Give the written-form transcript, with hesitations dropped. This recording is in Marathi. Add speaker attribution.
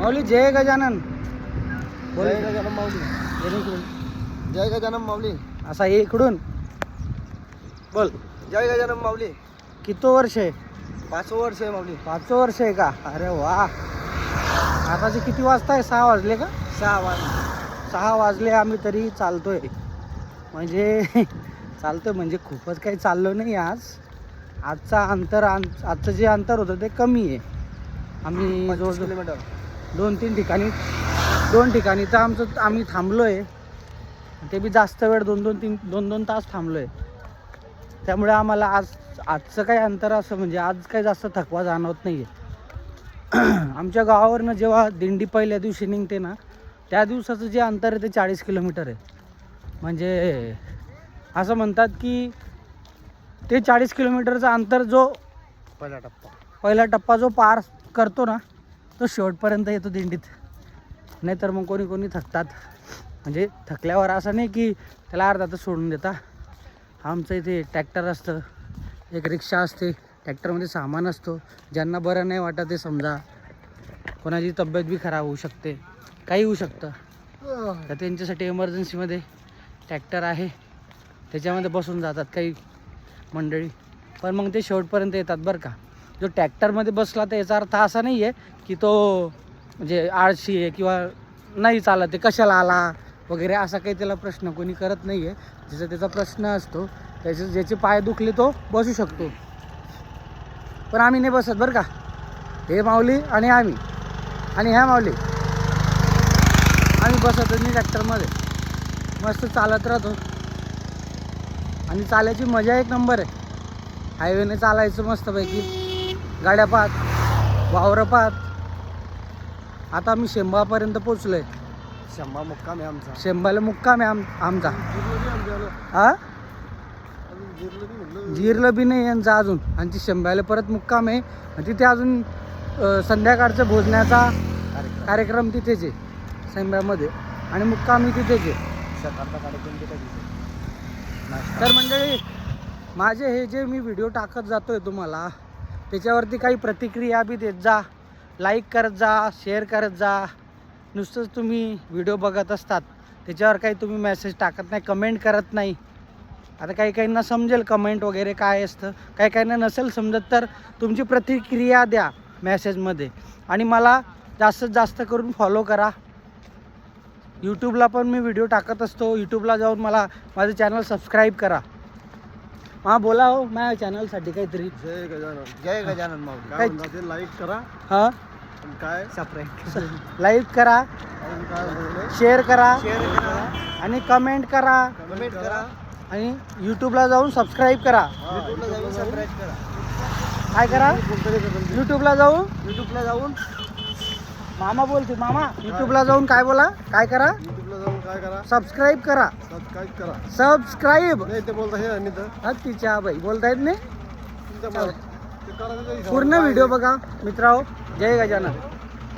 Speaker 1: माऊली जय गजानन. बोल.
Speaker 2: जय गजानन माऊली. जय गजानन माऊली.
Speaker 1: असा ये इकडून बोल.
Speaker 2: जय गजानन माऊली.
Speaker 1: किती वर्ष आहे?
Speaker 2: 5 वर्ष आहे माऊली.
Speaker 1: 5 वर्ष आहे का? अरे वा. आताचे किती वाजता आहे? 6 वाजले का?
Speaker 2: 6 वाजले.
Speaker 1: 6 वाजले. आम्ही तरी चालतोय म्हणजे चालतोय म्हणजे खूपच काही चाललो नाही आज. आजचं जे अंतर होतं ते कमी आहे. आम्ही
Speaker 2: 25 किलोमीटर
Speaker 1: 2-3 ठिकाणी तर आम्ही थांबलो आहे. ते बी जास्त वेळ 2-2 तास थांबलो आहे. त्यामुळे आम्हाला आजचं काही अंतर असं म्हणजे आज काही जास्त थकवा जाणवत नाही आहे. आमच्या गावावरनं जेव्हा दिंडी पहिल्या दिवशी निघते ना त्या दिवसाचं जे अंतर आहे ते 40 किलोमीटर आहे. म्हणजे असं म्हणतात की ते 40 किलोमीटरचा अंतर जो पहिला टप्पा जो पार करतो ना तो शेवटपर्यंत येतो दिंडीत. नाहीतर मग कोणी थकतात. म्हणजे थकल्यावर असं नाही की त्याला अर्धातच सोडून देता. आमचं इथे ट्रॅक्टर असतं, एक रिक्षा असते, ट्रॅक्टरमध्ये सामान असतो. ज्यांना बरं नाही वाटत ते समजा कोणाची तब्येत बी खराब होऊ शकते, काही होऊ शकतं, तर त्यांच्यासाठी इमर्जन्सीमध्ये ट्रॅक्टर आहे. त्याच्यामध्ये बसून जातात काही मंडळी. पण मग ते शेवटपर्यंत येतात बरं का. जो ट्रॅक्टरमध्ये बसला तर याचा अर्थ असा नाही आहे की तो म्हणजे आळशी आहे किंवा नाही चालत आहे, कशाला आला वगैरे असा काही त्याला प्रश्न कोणी करत नाही आहे. ज्याचा त्याचा प्रश्न असतो, ज्याचे पाय दुखले तो बसू शकतो. पण आम्ही नाही बसत बरं का. हे माऊली आणि आम्ही आणि ह्या माऊली आम्ही बसतच नाही ट्रॅक्टरमध्ये. मस्त चालत राहतो आणि चालायची मजा एक नंबर आहे. हायवेने चालायचं मस्तपैकी. गाड्या पाहत, वावरं पाहत. आता आम्ही शेंबापर्यंत पोचलो आहे.
Speaker 2: शंभा मुक्काम आहे आमचा.
Speaker 1: शेंबाला मुक्काम आहे आमचा. हा जिरलं बी नाही यांचा अजून. आणि ती शेंबायला परत मुक्काम आहे. आणि तिथे अजून संध्याकाळचं भोजनाचा कार्यक्रम तिथेच आहे शेंब्यामध्ये. आणि मुक्कामही तिथेच आहे.
Speaker 2: सकाळचा कार्यक्रम तिथे.
Speaker 1: तर मंडळी माझे हे जे मी व्हिडिओ टाकत जातोय तुम्हाला त्याच्यावरती काही प्रतिक्रिया बी देत जा. लाईक करत जा, शेअर करत जा. नुसतंच तुम्ही व्हिडिओ बघत असतात, त्याच्यावर काही तुम्ही मेसेज टाकत नाही, कमेंट करत नाही. आता काही काहींना समजेल कमेंट वगैरे काय असतं, काही काहींना नसेल समजत, तर तुमची प्रतिक्रिया द्या मेसेजमध्ये. आणि मला जास्तीत जास्त करून फॉलो करा. यूट्यूबला पण मी व्हिडिओ टाकत असतो. यूट्यूबला जाऊन माझं चॅनल सबस्क्राईब करा. हां बोला हो माझ्या चॅनलसाठी काहीतरी.
Speaker 2: जय गजानन. जय गजानन माऊली.
Speaker 1: काय
Speaker 2: काय लाईक करा.
Speaker 1: हां
Speaker 2: काय सबस्क्राईब
Speaker 1: लाईक करा, शेअर करा आणि कमेंट करा.
Speaker 2: कमेंट करा
Speaker 1: आणि यूट्यूबला जाऊन सबस्क्राईब करा.
Speaker 2: यूट्यूबला जाऊन सबस्क्राईब करा.
Speaker 1: काय करा? यूट्यूबला जाऊन मामा बोलते. मामा यूट्यूबला जाऊन काय बोला? काय करा?
Speaker 2: यूट्यूबला जाऊन काय करा?
Speaker 1: सबस्क्राईब करा.
Speaker 2: सबस्क्राईब करा.
Speaker 1: सबस्क्राईब.
Speaker 2: नाही ते बोलता हे आणि तर
Speaker 1: तिच्या बाई बोलता येत नाही.
Speaker 2: तुमच्या
Speaker 1: पूर्ण व्हिडिओ बघा मित्रांनो. जय गजानन.